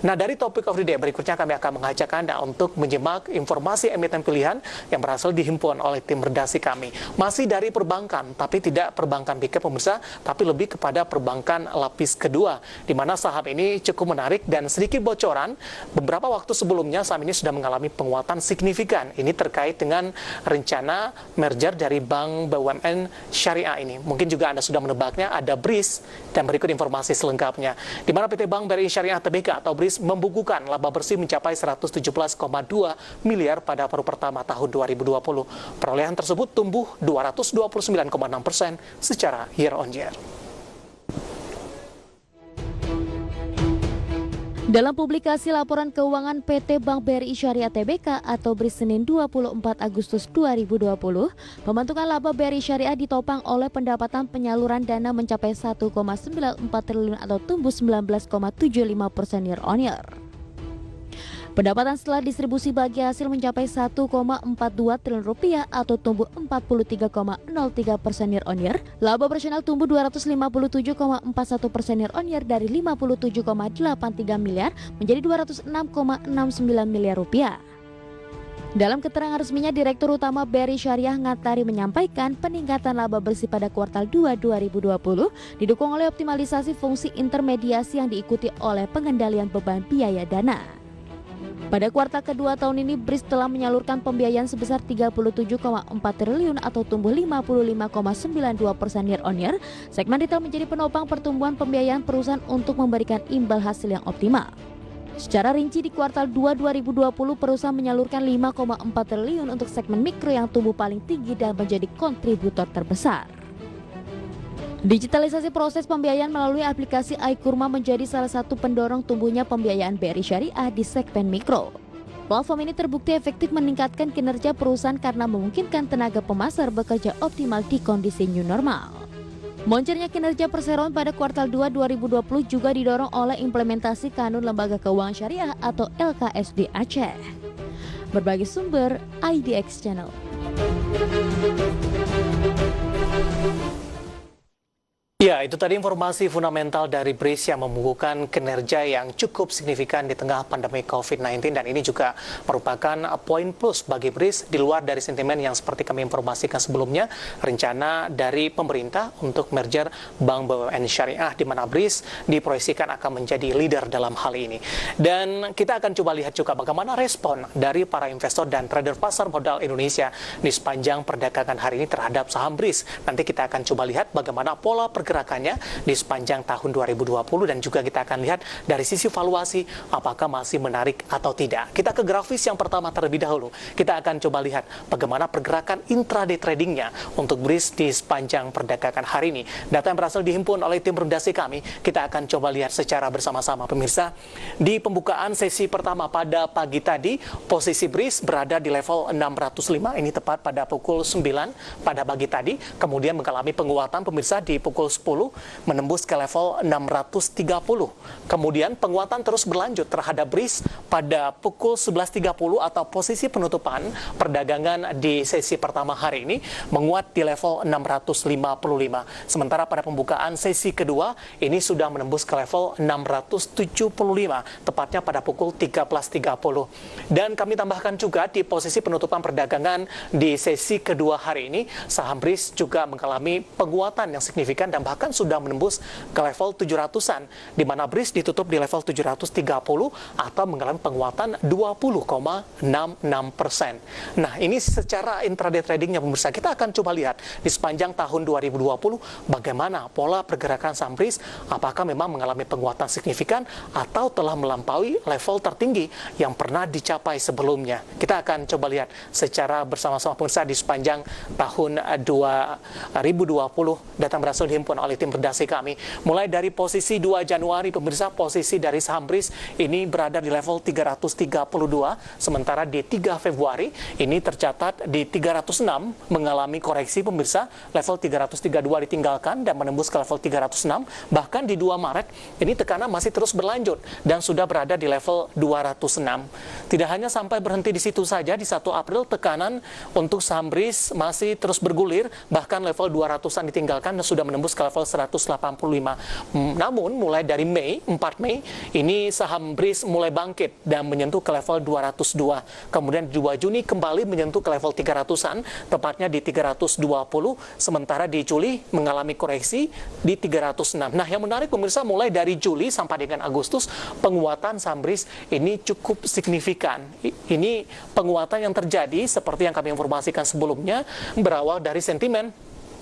Nah, dari topik of the day berikutnya kami akan mengajak Anda untuk menyimak informasi emiten pilihan yang berhasil dihimpun oleh tim redaksi kami. Masih dari perbankan, tapi tidak perbankan big cap pemirsa, tapi lebih kepada perbankan lapis kedua, di mana saham ini cukup menarik dan sedikit bocoran, beberapa waktu sebelumnya saham ini sudah mengalami penguatan signifikan. Ini terkait dengan rencana merger dari Bank BUMN Syariah ini. Mungkin juga Anda sudah menebaknya, ada BRIS, dan berikut informasi selengkapnya. Di mana PT Bank BRI Syariah Tbk atau BRIS membukukan laba bersih mencapai 117,2 miliar pada paruh pertama tahun 2020. Perolehan tersebut tumbuh 229,6% secara year on year. Dalam publikasi laporan keuangan PT Bank BRI Syariah Tbk atau BRIS Senin 24 Agustus 2020, pembentukan laba BRI Syariah ditopang oleh pendapatan penyaluran dana mencapai 1,94 triliun atau tumbuh 19,75% year on year. Pendapatan setelah distribusi bagi hasil mencapai 1,42 triliun rupiah atau tumbuh 43,03% year on year. Laba operasional tumbuh 257,41% year on year dari 57,83 miliar menjadi 206,69 miliar rupiah. Dalam keterangan resminya, Direktur Utama BRI Syariah Ngatari menyampaikan peningkatan laba bersih pada kuartal 2 2020 didukung oleh optimalisasi fungsi intermediasi yang diikuti oleh pengendalian beban biaya dana. Pada kuartal kedua tahun ini, BRIS telah menyalurkan pembiayaan sebesar 37,4 triliun atau tumbuh 55,92% year on year. Segmen retail menjadi penopang pertumbuhan pembiayaan perusahaan untuk memberikan imbal hasil yang optimal. Secara rinci di kuartal 2 2020, perusahaan menyalurkan 5,4 triliun untuk segmen mikro yang tumbuh paling tinggi dan menjadi kontributor terbesar. Digitalisasi proses pembiayaan melalui aplikasi iKurma menjadi salah satu pendorong tumbuhnya pembiayaan BRI Syariah di segmen mikro. Platform ini terbukti efektif meningkatkan kinerja perusahaan karena memungkinkan tenaga pemasar bekerja optimal di kondisi new normal. Moncernya kinerja perseroan pada kuartal 2 2020 juga didorong oleh implementasi Kanun Lembaga Keuangan Syariah atau LKSD Aceh. Berbagai sumber IDX Channel. Ya, itu tadi informasi fundamental dari BRIS yang membukukan kinerja yang cukup signifikan di tengah pandemi COVID-19, dan ini juga merupakan poin plus bagi BRIS di luar dari sentimen yang seperti kami informasikan sebelumnya, rencana dari pemerintah untuk merger Bank BUMN Syariah, di mana BRIS diproyeksikan akan menjadi leader dalam hal ini. Dan kita akan coba lihat juga bagaimana respon dari para investor dan trader pasar modal Indonesia di sepanjang perdagangan hari ini terhadap saham BRIS. Nanti kita akan coba lihat bagaimana pola pergerakannya di sepanjang tahun 2020, dan juga kita akan lihat dari sisi valuasi apakah masih menarik atau tidak. Kita ke grafis yang pertama terlebih dahulu. Kita akan coba lihat bagaimana pergerakan intraday tradingnya untuk BRIS di sepanjang perdagangan hari ini. Data yang berhasil dihimpun oleh tim redaksi kami, kita akan coba lihat secara bersama-sama pemirsa. Di pembukaan sesi pertama pada pagi tadi, posisi BRIS berada di level 605, ini tepat pada pukul 9 pada pagi tadi, kemudian mengalami penguatan pemirsa di pukul 10 menembus ke level 630. Kemudian penguatan terus berlanjut terhadap BRIS pada pukul 11.30 atau posisi penutupan perdagangan di sesi pertama hari ini menguat di level 655. Sementara pada pembukaan sesi kedua ini sudah menembus ke level 675, tepatnya pada pukul 13.30. Dan kami tambahkan juga di posisi penutupan perdagangan di sesi kedua hari ini, saham BRIS juga mengalami penguatan yang signifikan dan bahkan sudah menembus ke level 700-an, di mana BRIS ditutup di level 730 atau mengalami penguatan 20,66%. Nah, ini secara intraday tradingnya pemirsa. Kita akan coba lihat di sepanjang tahun 2020 bagaimana pola pergerakan saham BRIS, apakah memang mengalami penguatan signifikan atau telah melampaui level tertinggi yang pernah dicapai sebelumnya. Kita akan coba lihat secara bersama-sama pemirsa di sepanjang tahun 2020. Data berhasil dihimpun oleh tim redaksi kami. Mulai dari posisi 2 Januari pemirsa, posisi dari saham BRIS ini berada di level 332, sementara di 3 Februari ini tercatat di 306, mengalami koreksi pemirsa, level 332 ditinggalkan dan menembus ke level 306. Bahkan di 2 Maret ini tekanan masih terus berlanjut dan sudah berada di level 206. Tidak hanya sampai berhenti di situ saja, di 1 April tekanan untuk saham BRIS masih terus bergulir, bahkan level 200-an ditinggalkan dan sudah menembus ke level 185. Namun mulai dari 4 Mei, ini saham BRIS mulai bangkit dan menyentuh ke level 202. Kemudian 2 Juni kembali menyentuh ke level 300-an, tepatnya di 320, sementara di Juli mengalami koreksi di 306. Nah, yang menarik pemirsa, mulai dari Juli sampai dengan Agustus, penguatan saham BRIS ini cukup signifikan. Ini penguatan yang terjadi seperti yang kami informasikan sebelumnya, berawal dari sentimen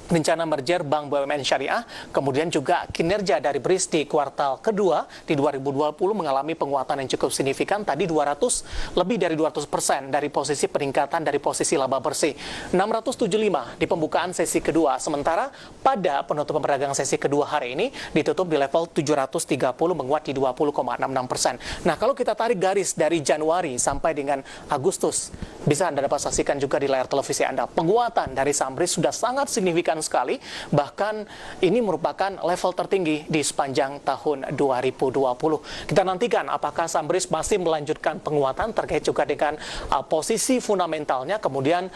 rencana merger Bank BUMN Syariah, kemudian juga kinerja dari BRIS di kuartal kedua di 2020 mengalami penguatan yang cukup signifikan, tadi lebih dari 200% dari posisi peningkatan dari posisi laba bersih 675 di pembukaan sesi kedua, sementara pada penutupan perdagangan sesi kedua hari ini ditutup di level 730 menguat di 20,66%. Nah, kalau kita tarik garis dari Januari sampai dengan Agustus, bisa Anda dapat saksikan juga di layar televisi Anda, penguatan dari saham BRIS sudah sangat signifikan sekali, bahkan ini merupakan level tertinggi di sepanjang tahun 2020. Kita nantikan apakah saham BRIS masih melanjutkan penguatan terkait juga dengan posisi fundamentalnya, kemudian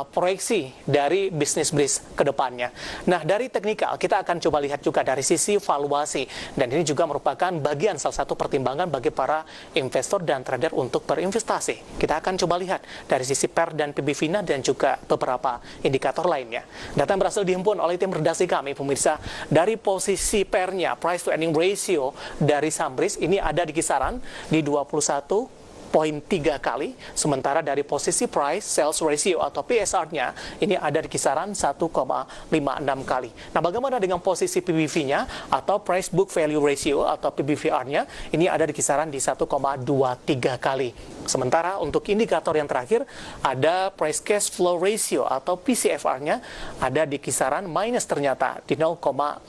proyeksi dari bisnis BRIS ke depannya. Nah, dari teknikal kita akan coba lihat juga dari sisi valuasi, dan ini juga merupakan bagian salah satu pertimbangan bagi para investor dan trader untuk berinvestasi. Kita akan coba lihat dari sisi PER dan PB/VINA dan juga beberapa indikator lainnya. Data yang berhasil dihimpun oleh tim redaksi kami, pemirsa, dari posisi PER-nya, price to earning ratio dari saham BRIS ini ada di kisaran di 21,3 kali, sementara dari posisi price sales ratio atau PSR-nya ini ada di kisaran 1,56 kali. Nah, bagaimana dengan posisi PBV-nya atau price book value ratio atau PBVR-nya ini ada di kisaran di 1,23 kali. Sementara untuk indikator yang terakhir ada price cash flow ratio atau PCFR-nya ada di kisaran minus ternyata di 0,51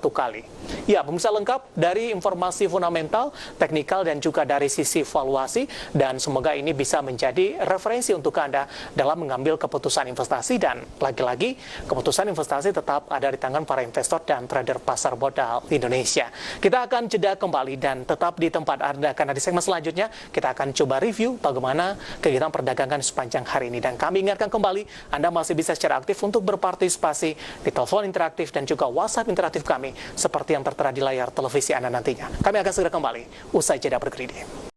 kali. Ya, pemirsa, lengkap dari informasi fundamental, teknikal dan juga dari sisi valuasi, dan semoga ini bisa menjadi referensi untuk Anda dalam mengambil keputusan investasi, dan lagi-lagi keputusan investasi tetap ada di tangan para investor dan trader pasar modal Indonesia. Kita akan jeda kembali dan tetap di tempat Anda, karena di segmen selanjutnya kita akan coba review bagaimana kegiatan perdagangan sepanjang hari ini. Dan kami ingatkan kembali, Anda masih bisa secara aktif untuk berpartisipasi di telepon interaktif dan juga WhatsApp interaktif kami seperti yang tertera di layar televisi Anda nantinya. Kami akan segera kembali usai jeda berikut ini.